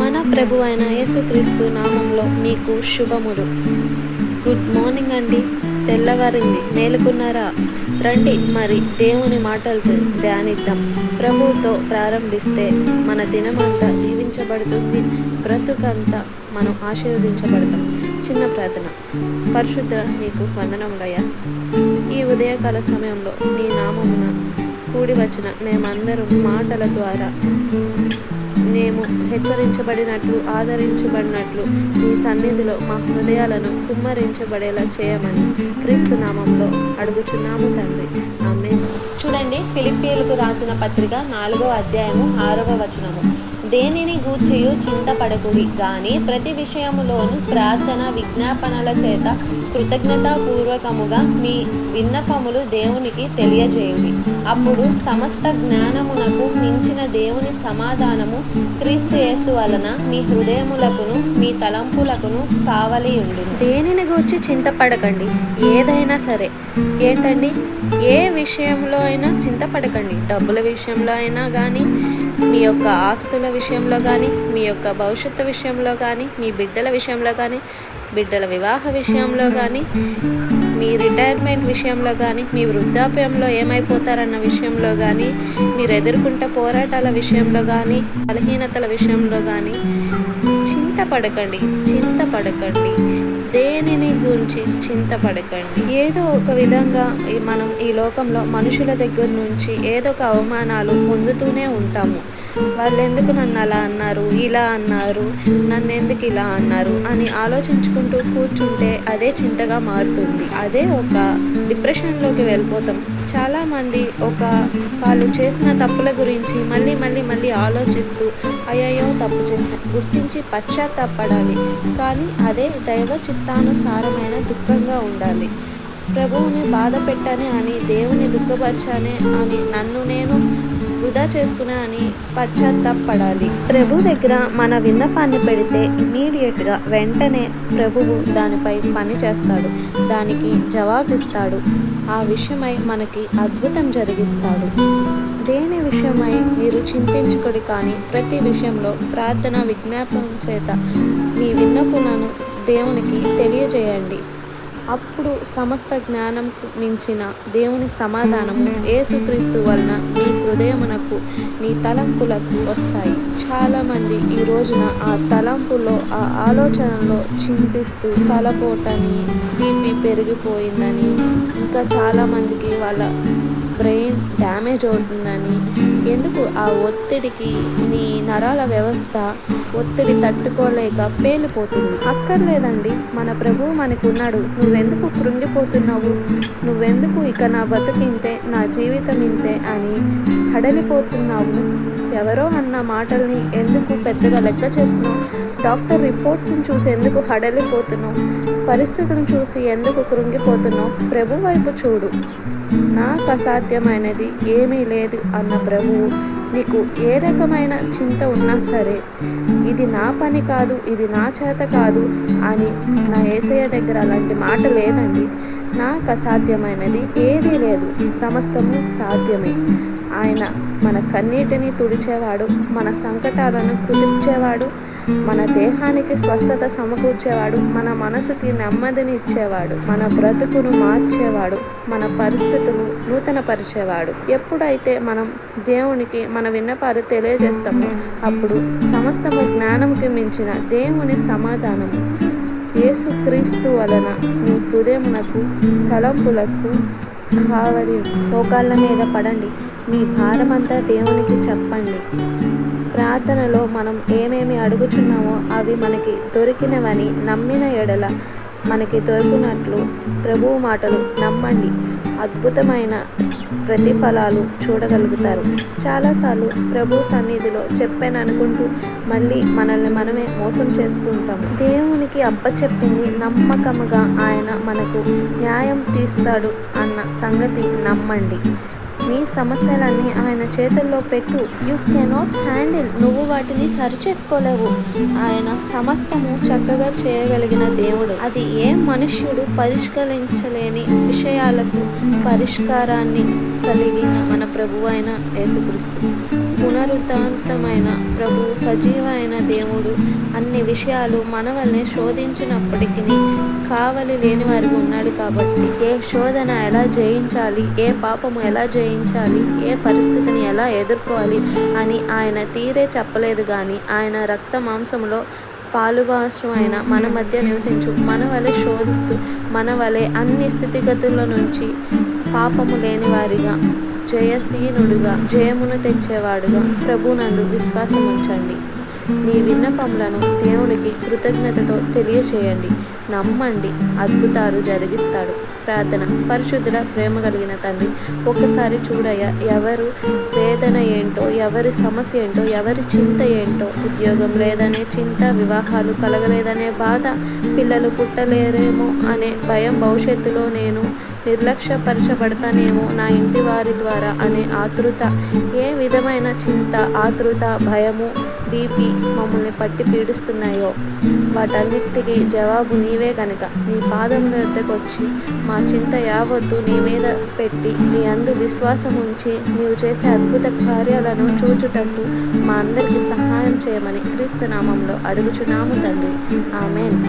మన ప్రభు అయిన యేసుక్రీస్తు నామంలో మీకు శుభములు. గుడ్ మార్నింగ్ అండి. తెల్లవారింది, మేలుకున్నారా? రండి మరి దేవుని మాటలతో ధ్యానిద్దాం. ప్రభువుతో ప్రారంభిస్తే మన దినమంతా దీవించబడుతుంది, బ్రతుకంతా మనం ఆశీర్వదించబడతాం. చిన్న ప్రార్థన. పరిశుద్ధ నీకు వందనములయ్యా. ఈ ఉదయకాల సమయంలో నీ నామమున కూడి వచ్చిన మేమందరం మాటల ద్వారా మేము హెచ్చరించబడినట్లు, ఆదరించబడినట్లు నీ సన్నిధిలో మా హృదయాలను కుమ్మరించబడేలా చేయమని క్రీస్తు నామంలో అడుగుచున్నాము తండ్రి. ఆమేన్. చూడండి, ఫిలిప్పీయులకు రాసిన పత్రిక 4వ అధ్యాయము 6వ వచనము. దేనిని గూర్చియు చింతపడకుడి గాని ప్రతి విషయములోను ప్రార్థన విజ్ఞాపనల చేత కృతజ్ఞతాపూర్వకముగా మీ విన్నపములు దేవునికి తెలియజేయుడి. అప్పుడు సమస్త జ్ఞానమునకు మించిన దేవుని సమాధానము క్రీస్తు యేసు వలన మీ హృదయములకును మీ తలంపులకును కావలి ఉండును. దేనిని గూర్చి చింతపడకండి. ఏదైనా సరే ఏంటండి, ఏ విషయంలో అయినా చింతపడకండి. డబ్బుల విషయంలో అయినా కానీ, మీ యొక్క ఆస్తుల విషయంలో కానీ, మీ యొక్క భవిష్యత్తు విషయంలో కానీ, మీ బిడ్డల విషయంలో కానీ, బిడ్డల వివాహ విషయంలో కానీ, మీ రిటైర్మెంట్ విషయంలో కానీ, మీ వృద్ధాప్యంలో ఏమైపోతారన్న విషయంలో కానీ, మీరు ఎదుర్కొంటే పోరాటాల విషయంలో కానీ, బలహీనతల విషయంలో కానీ చింతపడకండి. దేనిని గురించి చింతపడకండి. ఏదో ఒక విధంగా మనం ఈ లోకంలో మనుషుల దగ్గర నుంచి ఏదో ఒక అవమానాలు పొందుతూనే ఉంటాము. వాళ్ళు ఎందుకు నన్ను అలా అన్నారు, ఇలా అన్నారు, నన్ను ఎందుకు ఇలా అన్నారు అని ఆలోచించుకుంటూ కూర్చుంటే అదే చింతగా మారుతుంది. అదే ఒక డిప్రెషన్లోకి వెళ్ళిపోతాం. చాలామంది వాళ్ళు చేసిన తప్పుల గురించి మళ్ళీ ఆలోచిస్తూ అయ్యయ్యో తప్పు చేశాను గుర్తించి పశ్చాత్తాపడాలి. కానీ అదే దైవ చిత్తానుసారమైన దుఃఖంగా ఉండాలి. ప్రభువుని బాధ పెట్టానే అని, దేవుని దుఃఖపరచానే అని, నన్ను నేను వృధా చేసుకునే అని పశ్చాత్తాపడాలి. ప్రభు దగ్గర మన విన్నపాన్ని పెడితే ఇమీడియట్గా వెంటనే ప్రభువు దానిపై పని చేస్తాడు, దానికి జవాబిస్తాడు. ఆ విషయమై మనకి అద్భుతం జరిగిస్తాడు. దేని విషయమై మీరు చింతించుకోడి, కానీ ప్రతి విషయంలో ప్రార్థన విజ్ఞాపన చేత మీ విన్నపులను దేవునికి తెలియజేయండి. అప్పుడు సమస్త జ్ఞానం మించిన దేవుని సమాధానము యేసుక్రీస్తు వలన మీ హృదయమునకు నీ తలంపులకు వస్తాయి. చాలామంది ఈ రోజున ఆ తలంపులో, ఆ ఆలోచనలో చింతిస్తూ తలపోటని, బీపీ పెరిగిపోయిందని, ఇంకా చాలామందికి వాళ్ళ బ్రెయిన్ డ్యామేజ్ అవుతుందని, ఎందుకు ఆ ఒత్తిడికి నీ నరాల వ్యవస్థ ఒత్తిడి తట్టుకోలేక పేలిపోతుంది. అక్కర్లేదండి, మన ప్రభువు మనకున్నాడు. నువ్వెందుకు కృంగిపోతున్నావు, నువ్వెందుకు ఇక నా బతుకింతే, నా జీవితం ఇంతే అని హడలిపోతున్నావు? ఎవరో అన్న మాటల్ని ఎందుకు పెద్దగా లెక్క చేస్తున్నావు? డాక్టర్ రిపోర్ట్స్ని చూసి ఎందుకు హడలిపోతున్నావు? పరిస్థితులను చూసి ఎందుకు కృంగిపోతున్నావు? ప్రభు వైపు చూడు. నాకు అసాధ్యమైనది ఏమీ లేదు అన్న ప్రభువు నీకు ఏ రకమైన చింత ఉన్నా సరే, ఇది నా పని కాదు, ఇది నా చేత కాదు అని, నా యేసయ్య దగ్గర అలాంటి మాట లేదండి. నాకు అసాధ్యమైనది ఏదీ లేదు, సమస్తము సాధ్యమే. ఆయన మన కన్నీటిని తుడిచేవాడు, మన సంకటాలను కుదిర్చేవాడు, మన దేహానికి స్వస్థత సమకూర్చేవాడు, మన మనసుకి నెమ్మదిని ఇచ్చేవాడు, మన బ్రతుకును మార్చేవాడు, మన పరిస్థితులు నూతనపరిచేవాడు. ఎప్పుడైతే మనం దేవునికి మన విన్నపాలు తెలియజేస్తామో అప్పుడు సమస్తము జ్ఞానంకి మించిన దేవుని సమాధానము యేసుక్రీస్తు వలన మీ హృదయమునకు తలంపులకు కావలి. మోకాళ్ళ మీద పడండి, మీ భారమంతా దేవునికి చెప్పండి. ప్రార్థనలో మనం ఏమేమి అడుగుచున్నామో అవి మనకి దొరికినవని నమ్మిన ఎడల మనకి దొరికినట్లు ప్రభువు మాటలు నమ్మండి. అద్భుతమైన ప్రతిఫలాలు చూడగలుగుతారు. చాలాసార్లు ప్రభు సన్నిధిలో చెప్పాను అనుకుంటూ మళ్ళీ మనల్ని మనమే మోసం చేసుకుంటాము. దేవునికి అప్పచెప్పింది నమ్మకముగా ఆయన మనకు న్యాయం తీస్తాడు అన్న సంగతి నమ్మండి. నీ సమస్యలన్నీ ఆయన చేతుల్లో పెట్టు. యు కెనాట్ హ్యాండిల్, నువ్వు వాటిని సరిచేసుకోలేవు. ఆయన సమస్తము చక్కగా చేయగలిగిన దేవుడు. అది ఏ మనుష్యుడు పరిష్కరించలేని విషయాలకు పరిష్కారాన్ని కలిగిన మన ప్రభువు అయిన యేసుక్రీస్తు, పునరుత్థానమైన ప్రభు, సజీవమైన దేవుడు. అన్ని విషయాలు మన వల్లనే శోధించినప్పటికీ కావలి లేని వారికి ఉన్నాడు కాబట్టి ఏ శోధన ఎలా జయించాలి, ఏ పాపము ఎలా జయించాలి, ఏ పరిస్థితిని ఎలా ఎదుర్కోవాలి అని ఆయన తీరే చెప్పలేదు. కానీ ఆయన రక్త మాంసములో పాలుభాగం అయిన మన మధ్య నివసించు, మన వలె శోధిస్తూ, మన వలె అన్ని స్థితిగతుల నుంచి పాపము లేని వారిగా, జయశీనుడుగా, జయమును తెచ్చేవాడుగా ప్రభునందు విశ్వాసం ఉంచండి. నీ విన్నపములను దేవుడికి కృతజ్ఞతతో తెలియచేయండి. నమ్మండి, అద్భుతాలు జరిగిస్తాడు. ప్రార్థన. పరిశుద్ధుడ, ప్రేమ కలిగిన తండ్రి, ఒక్కసారి చూడయ్యా, ఎవరు వేదన ఏంటో, ఎవరి సమస్య ఏంటో, ఎవరి చింత ఏంటో, ఉద్యోగం లేదనే చింత, వివాహాలు కలగలేదనే బాధ, పిల్లలు పుట్టలేరేమో అనే భయం, భవిష్యత్తులో నేను నిర్లక్ష్యపరచబడతానేమో నా ఇంటి వారి ద్వారా అనే ఆతృత, ఏ విధమైన చింత, ఆతృత, భయము, బీపీ మమ్మల్ని పట్టి పీడిస్తున్నాయో వాటన్నిటికీ జవాబు నీవే కనుక నీ పాదముల వద్దకు వచ్చి మా చింత యావత్తు నీ మీద పెట్టి నీ అందు విశ్వాసం ఉంచి నీవు చేసే అద్భుత కార్యాలను చూచుటకు మా అందరికీ సహాయం చేయమని క్రీస్తు నామంలో అడుగుచున్నాము తండ్రి. ఆమేన్.